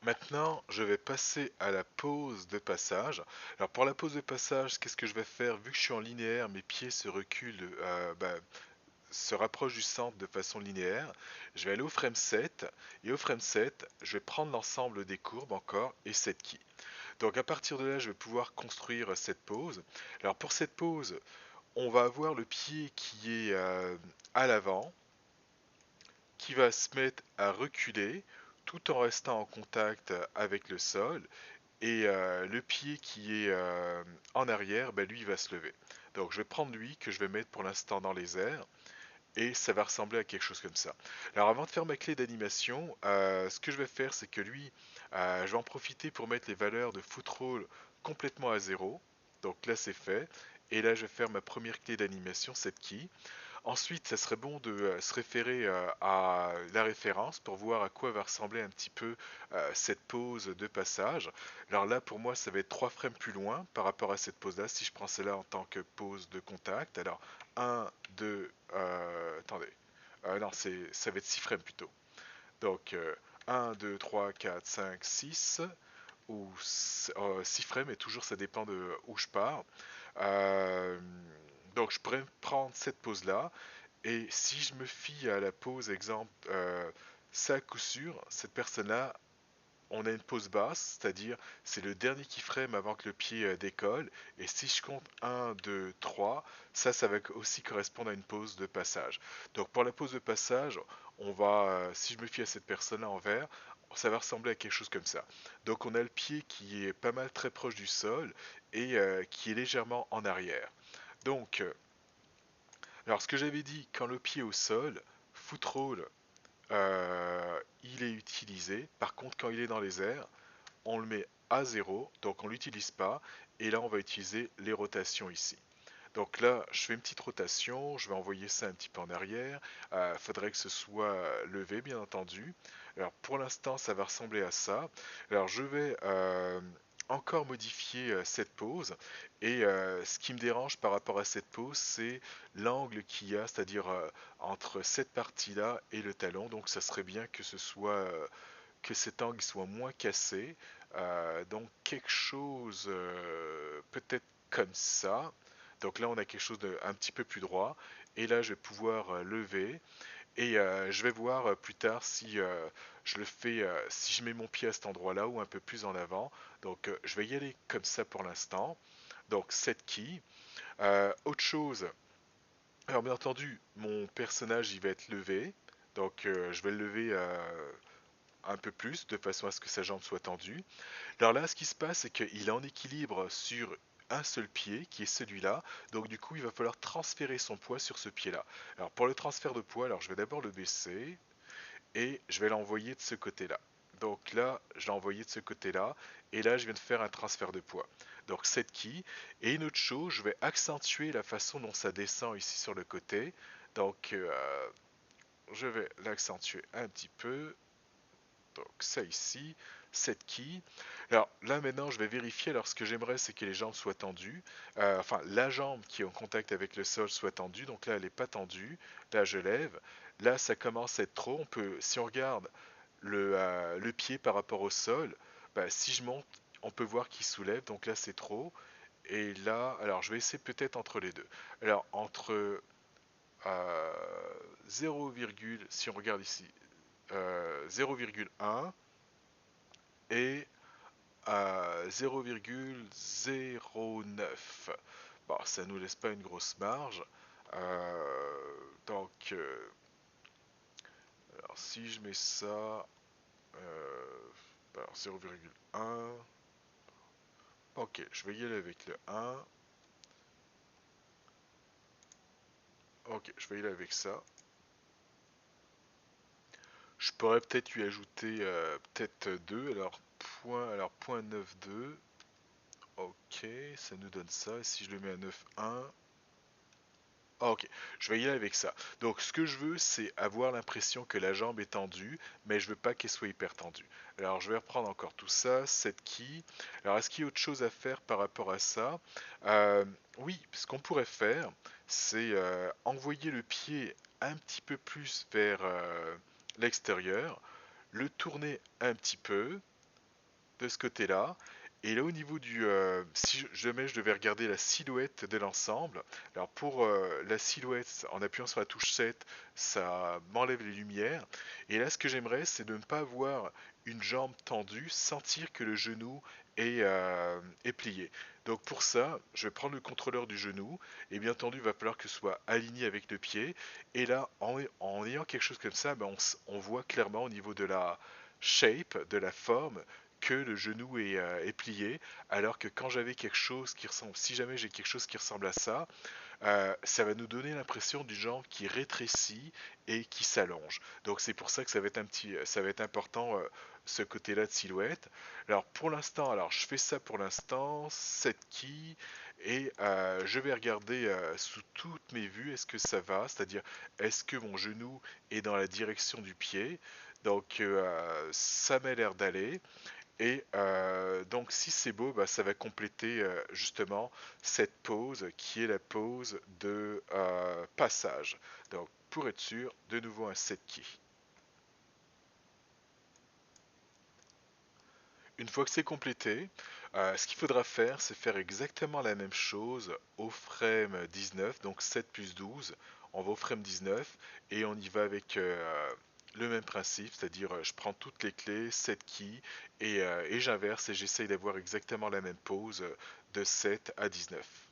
Maintenant, je vais passer à la pose de passage. Alors pour la pose de passage, qu'est-ce que je vais faire? Vu que je suis en linéaire, mes pieds se reculent, se rapprochent du centre de façon linéaire. Je vais aller au frame 7 et au frame 7, je vais prendre l'ensemble des courbes encore et cette key. Donc à partir de là, je vais pouvoir construire cette pose. Alors pour cette pose, on va avoir le pied qui est à l'avant, qui va se mettre à reculer tout en restant en contact avec le sol. Et le pied qui est en arrière, ben, lui, il va se lever. Donc je vais prendre lui, que je vais mettre pour l'instant dans les airs, et ça va ressembler à quelque chose comme ça. Alors avant de faire ma clé d'animation, ce que je vais faire, c'est que lui, je vais en profiter pour mettre les valeurs de footroll complètement à zéro. Donc là, c'est fait. Et là, je vais faire ma première clé d'animation, cette key. Ensuite, ça serait bon de se référer à la référence pour voir à quoi va ressembler un petit peu cette pause de passage. Alors là, pour moi, ça va être 3 frames plus loin par rapport à cette pause-là, si je prends celle-là en tant que pause de contact. Alors, un, 2, attendez, non, ça va être 6 frames plutôt. Donc, 1, 2, 3, 4, 5, 6, ou 6 frames, et toujours ça dépend de où je pars. Euh, donc, je pourrais prendre cette pause-là. Et si je me fie à la pause, exemple, ça à coup sûr, cette personne-là, on a une pause basse, c'est-à-dire c'est le dernier keyframe avant que le pied décolle. Et si je compte 1, 2, 3, ça va aussi correspondre à une pause de passage. Donc pour la pause de passage, on va, si je me fie à cette personne-là en vert, ça va ressembler à quelque chose comme ça. Donc on a le pied qui est pas mal très proche du sol et qui est légèrement en arrière. Donc alors, ce que j'avais dit, quand le pied est au sol, footroll, il est utilisé. Par contre, quand il est dans les airs, on le met à zéro, donc on l'utilise pas. Et là, on va utiliser les rotations ici. Donc là, je fais une petite rotation, je vais envoyer ça un petit peu en arrière. Il faudrait que ce soit levé, bien entendu. Alors pour l'instant, ça va ressembler à ça. Alors je vais encore modifier cette pose. Et ce qui me dérange par rapport à cette pose, c'est l'angle qu'il y a, c'est-à-dire entre cette partie-là et le talon. Donc ça serait bien que ce soit que cet angle soit moins cassé. Donc quelque chose peut-être comme ça. Donc là, on a quelque chose de un petit peu plus droit. Et là, je vais pouvoir lever. Et je vais voir plus tard si je le fais, si je mets mon pied à cet endroit-là ou un peu plus en avant. Donc je vais y aller comme ça pour l'instant. Donc cette key. Autre chose, alors bien entendu, mon personnage il va être levé. Donc je vais le lever un peu plus de façon à ce que sa jambe soit tendue. Alors là, ce qui se passe, c'est qu'il est en équilibre sur un seul pied, qui est celui-là. Donc du coup, il va falloir transférer son poids sur ce pied-là. Alors pour le transfert de poids, alors je vais d'abord le baisser et je vais l'envoyer de ce côté-là. Donc là, je l'ai envoyé de ce côté-là et là, je viens de faire un transfert de poids. Donc cette key. Et une autre chose, je vais accentuer la façon dont ça descend ici sur le côté. Donc je vais l'accentuer un petit peu. Donc ça ici, cette key. Alors là maintenant je vais vérifier. Alors ce que j'aimerais c'est que les jambes soient tendues. Enfin la jambe qui est en contact avec le sol soit tendue. Donc là elle n'est pas tendue. Là je lève. Là ça commence à être trop. On peut, si on regarde le pied par rapport au sol, bah, si je monte, on peut voir qu'il soulève. Donc là c'est trop. Et là, alors je vais essayer peut-être entre les deux. Alors entre 0, si on regarde ici, 0,1 et à 0,09. Bon, ça nous laisse pas une grosse marge. Donc, alors si je mets ça, alors 0,1. Ok, je vais y aller avec le 1. Ok, je vais y aller avec ça. Je pourrais peut-être lui ajouter peut-être 2. Alors point 9,2. Ok, ça nous donne ça. Et si je le mets à 9,1. Ah, ok, je vais y aller avec ça. Donc ce que je veux, c'est avoir l'impression que la jambe est tendue, mais je veux pas qu'elle soit hyper tendue. Alors je vais reprendre encore tout ça, cette key. Alors est-ce qu'il y a autre chose à faire par rapport à ça? Oui, ce qu'on pourrait faire, c'est envoyer le pied un petit peu plus vers l'extérieur, le tourner un petit peu, de ce côté-là. Et là au niveau du... si jamais je devais regarder la silhouette de l'ensemble, alors pour la silhouette, en appuyant sur la touche 7, ça m'enlève les lumières. Et là ce que j'aimerais, c'est de ne pas avoir une jambe tendue, sentir que le genou est plié. Donc pour ça, je vais prendre le contrôleur du genou, et bien entendu, il va falloir que ce soit aligné avec le pied. Et là, en ayant quelque chose comme ça, ben, on voit clairement au niveau de la shape, de la forme, que le genou est plié, alors que quand j'avais quelque chose qui ressemble, si jamais j'ai quelque chose qui ressemble à ça, ça va nous donner l'impression d'une jambe qui rétrécit et qui s'allonge. Donc c'est pour ça que ça va être important ce côté-là de silhouette. Alors pour l'instant, alors je fais ça pour l'instant, cette key, et je vais regarder sous toutes mes vues, est-ce que ça va, c'est-à-dire est-ce que mon genou est dans la direction du pied. Donc ça m'a l'air d'aller. Et donc si c'est beau, bah, ça va compléter justement cette pause qui est la pause de passage. Donc pour être sûr, de nouveau un set key. Une fois que c'est complété, ce qu'il faudra faire, c'est faire exactement la même chose au frame 19, donc 7 plus 12. On va au frame 19 et on y va avec le même principe, c'est-à-dire je prends toutes les clés, 7 keys, et j'inverse et j'essaye d'avoir exactement la même pause de 7 à 19.